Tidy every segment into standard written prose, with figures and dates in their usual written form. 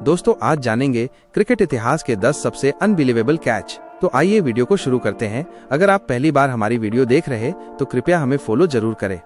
दोस्तों आज जानेंगे क्रिकेट इतिहास के 10 सबसे अनबिलीवेबल कैच। तो आइए वीडियो को शुरू करते हैं। अगर आप पहली बार हमारी वीडियो देख रहे तो कृपया हमें फॉलो जरूर करें।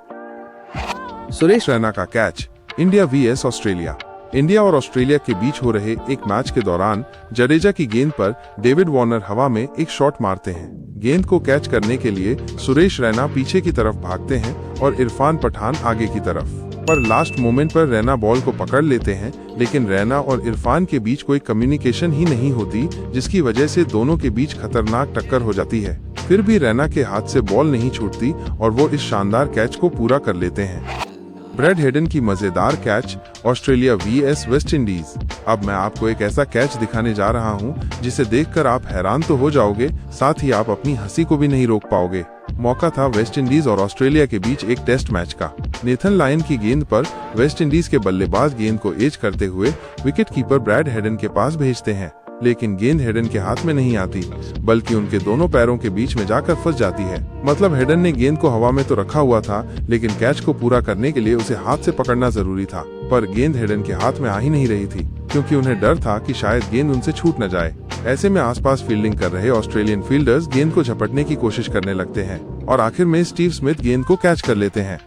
सुरेश रैना का catch, India VS Australia. India और ऑस्ट्रेलिया के बीच हो रहे एक मैच के दौरान जडेजा की गेंद पर डेविड वार्नर हवा में एक शॉट मारते हैं। गेंद को कैच करने के लिए सुरेश रैना पीछे की तरफ भागते हैं और इरफान पठान आगे की तरफ, पर लास्ट मोमेंट पर रैना बॉल को पकड़ लेते हैं, लेकिन रैना और इरफान के बीच कोई कम्युनिकेशन ही नहीं होती, जिसकी वजह से दोनों के बीच खतरनाक टक्कर हो जाती है। फिर भी रैना के हाथ से बॉल नहीं छूटती और वो इस शानदार कैच को पूरा कर लेते हैं। ब्रैड हेडन की मजेदार catch, Australia VS West Indies. अब मैं आपको एक ऐसा कैच दिखाने जा रहा हूं जिसे देखकर आप हैरान तो हो जाओगे, साथ ही आप अपनी हंसी को भी नहीं रोक पाओगे। मौका था वेस्ट इंडीज और ऑस्ट्रेलिया के बीच एक टेस्ट मैच का। नेथन लायन की गेंद पर वेस्ट इंडीज के बल्लेबाज गेंद को एज करते हुए विकेट कीपर ब्रैड हेडन के पास भेजते हैं, लेकिन गेंद हेडन के हाथ में नहीं आती, बल्कि उनके दोनों पैरों के बीच में जाकर फंस जाती है। मतलब हेडन ने गेंद को हवा में तो रखा हुआ था, लेकिन कैच को पूरा करने के लिए उसे हाथ से पकड़ना जरूरी था, पर गेंद हेडन के हाथ में आ ही नहीं रही थी, क्योंकि उन्हें डर था कि शायद गेंद उनसे छूट न जाए। ऐसे में आसपास फील्डिंग कर रहे ऑस्ट्रेलियन फील्डर्स गेंद को झपटने की कोशिश करने लगते हैं और आखिर में स्टीव स्मिथ गेंद को कैच कर लेते हैं।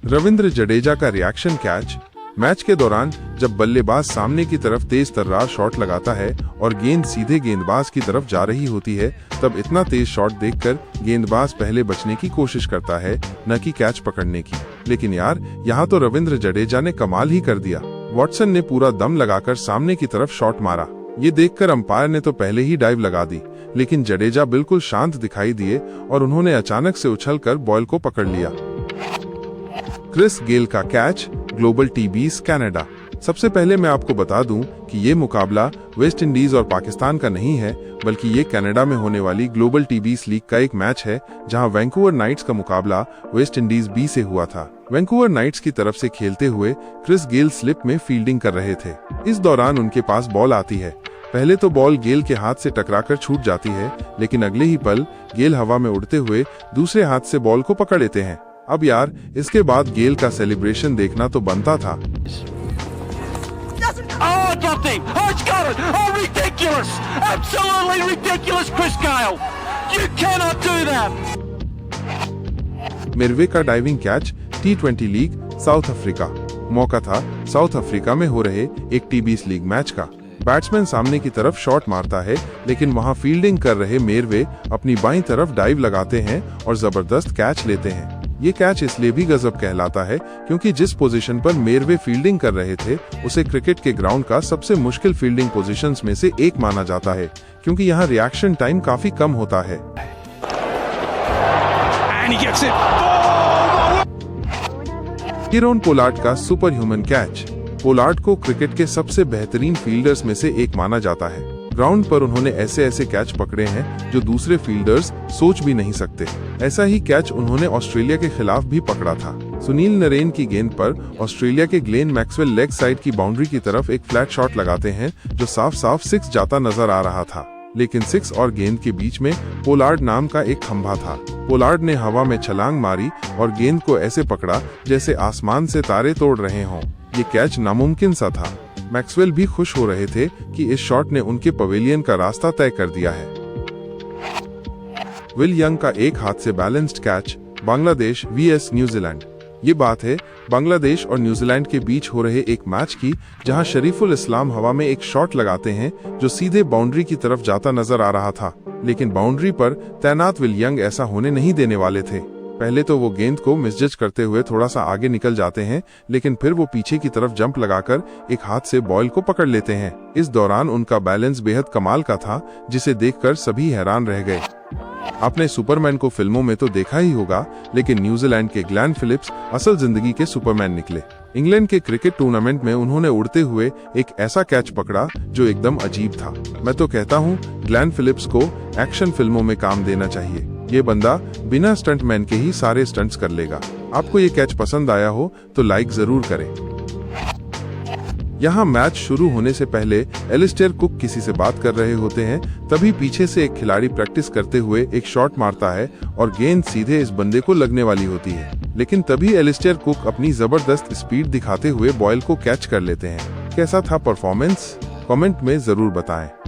रविंद्र जडेजा का रिएक्शन कैच। मैच के दौरान जब बल्लेबाज सामने की तरफ तेज तर्रार शॉट लगाता है और गेंद सीधे गेंदबाज की तरफ जा रही होती है, तब इतना तेज शॉट देखकर गेंदबाज पहले बचने की कोशिश करता है, न कि कैच पकड़ने की। लेकिन यार, यहाँ तो रविंद्र जडेजा ने कमाल ही कर दिया। वॉटसन ने पूरा दम लगाकर सामने की तरफ शॉट मारा। ये देखकर अंपायर ने तो पहले ही डाइव लगा दी, लेकिन जडेजा बिल्कुल शांत दिखाई दिए और उन्होंने अचानक से उछलकर बॉल को पकड़ लिया। क्रिस गेल का कैच, ग्लोबल टी20 कनाडा। सबसे पहले मैं आपको बता दूं कि ये मुकाबला वेस्ट इंडीज और पाकिस्तान का नहीं है, बल्कि ये कनाडा में होने वाली ग्लोबल टी20 लीग का एक मैच है, जहां वैंकूवर नाइट्स का मुकाबला वेस्ट इंडीज बी से हुआ था। वैंकूवर नाइट्स की तरफ से खेलते हुए क्रिस गेल स्लिप में फील्डिंग कर रहे थे। इस दौरान उनके पास बॉल आती है। पहले तो बॉल गेल के हाथ से टकराकर छूट जाती है, लेकिन अगले ही पल गेल हवा में उड़ते हुए दूसरे हाथ से बॉल को पकड़ लेते हैं। अब यार, इसके बाद गेल का सेलिब्रेशन देखना तो बनता था। मिरवे का diving catch, T20 league south Africa. मौका था साउथ अफ्रीका में हो रहे एक T20 लीग मैच का। बैट्समैन सामने की तरफ शॉट मारता है, लेकिन वहां फील्डिंग कर रहे मेरवे अपनी बाईं तरफ डाइव लगाते हैं और जबरदस्त कैच लेते हैं। ये कैच इसलिए भी गजब कहलाता है क्योंकि जिस पोजीशन पर मेरवे फील्डिंग कर रहे थे, उसे क्रिकेट के ग्राउंड का सबसे मुश्किल फील्डिंग पोजीशंस में से एक माना जाता है, क्योंकि यहाँ रिएक्शन टाइम काफी कम होता है। कीरोन पोलार्ड का सुपर ह्यूमन कैच। पोलार्ड को क्रिकेट के सबसे बेहतरीन फील्डर्स में से एक माना जाता है। ग्राउंड पर उन्होंने ऐसे ऐसे कैच पकड़े हैं जो दूसरे फील्डर्स सोच भी नहीं सकते। ऐसा ही कैच उन्होंने ऑस्ट्रेलिया के खिलाफ भी पकड़ा था। सुनील नरेन की गेंद पर ऑस्ट्रेलिया के ग्लेन मैक्सवेल लेग साइड की बाउंड्री की तरफ एक फ्लैट शॉट लगाते हैं, जो साफ साफ 6 जाता नजर आ रहा था, लेकिन 6 और गेंद के बीच में पोलार्ड नाम का एक खंभा था। पोलार्ड ने हवा में छलांग मारी और गेंद को ऐसे पकड़ा जैसे आसमान से तारे तोड़ रहे हों। ये कैच नामुमकिन सा था। मैक्सवेल भी खुश हो रहे थे कि इस शॉट ने उनके पवेलियन का रास्ता तय कर दिया है। विल यंग का एक हाथ से balanced catch, Bangladesh VS New Zealand. ये बात है बांग्लादेश और न्यूजीलैंड के बीच हो रहे एक मैच की, जहां शरीफुल इस्लाम हवा में एक शॉट लगाते हैं जो सीधे बाउंड्री की तरफ जाता नजर आ रहा था, लेकिन बाउंड्री पर तैनात विल यंग ऐसा होने नहीं देने वाले थे। पहले तो वो गेंद को मिसजज करते हुए थोड़ा सा आगे निकल जाते हैं, लेकिन फिर वो पीछे की तरफ जंप लगाकर एक हाथ से बॉल को पकड़ लेते हैं। इस दौरान उनका बैलेंस बेहद कमाल का था, जिसे देखकर सभी हैरान रह गए। आपने सुपरमैन को फिल्मों में तो देखा ही होगा, लेकिन न्यूजीलैंड के ग्लेन फिलिप्स असल जिंदगी के सुपरमैन निकले। इंग्लैंड के क्रिकेट टूर्नामेंट में उन्होंने उड़ते हुए एक ऐसा कैच पकड़ा जो एकदम अजीब था। मैं तो कहता हूँ ग्लेन फिलिप्स को एक्शन फिल्मों में काम देना चाहिए। ये बंदा बिना स्टंटमैन के ही सारे स्टंट्स कर लेगा। आपको ये कैच पसंद आया हो तो लाइक जरूर करें। यहाँ मैच शुरू होने से पहले एलिस्टेयर कुक किसी से बात कर रहे होते हैं, तभी पीछे से एक खिलाड़ी प्रैक्टिस करते हुए एक शॉट मारता है और गेंद सीधे इस बंदे को लगने वाली होती है, लेकिन तभी एलिस्टेयर कुक अपनी जबरदस्त स्पीड दिखाते हुए बॉल को कैच कर लेते हैं। कैसा था परफॉर्मेंस? कमेंट में जरूर बताएं।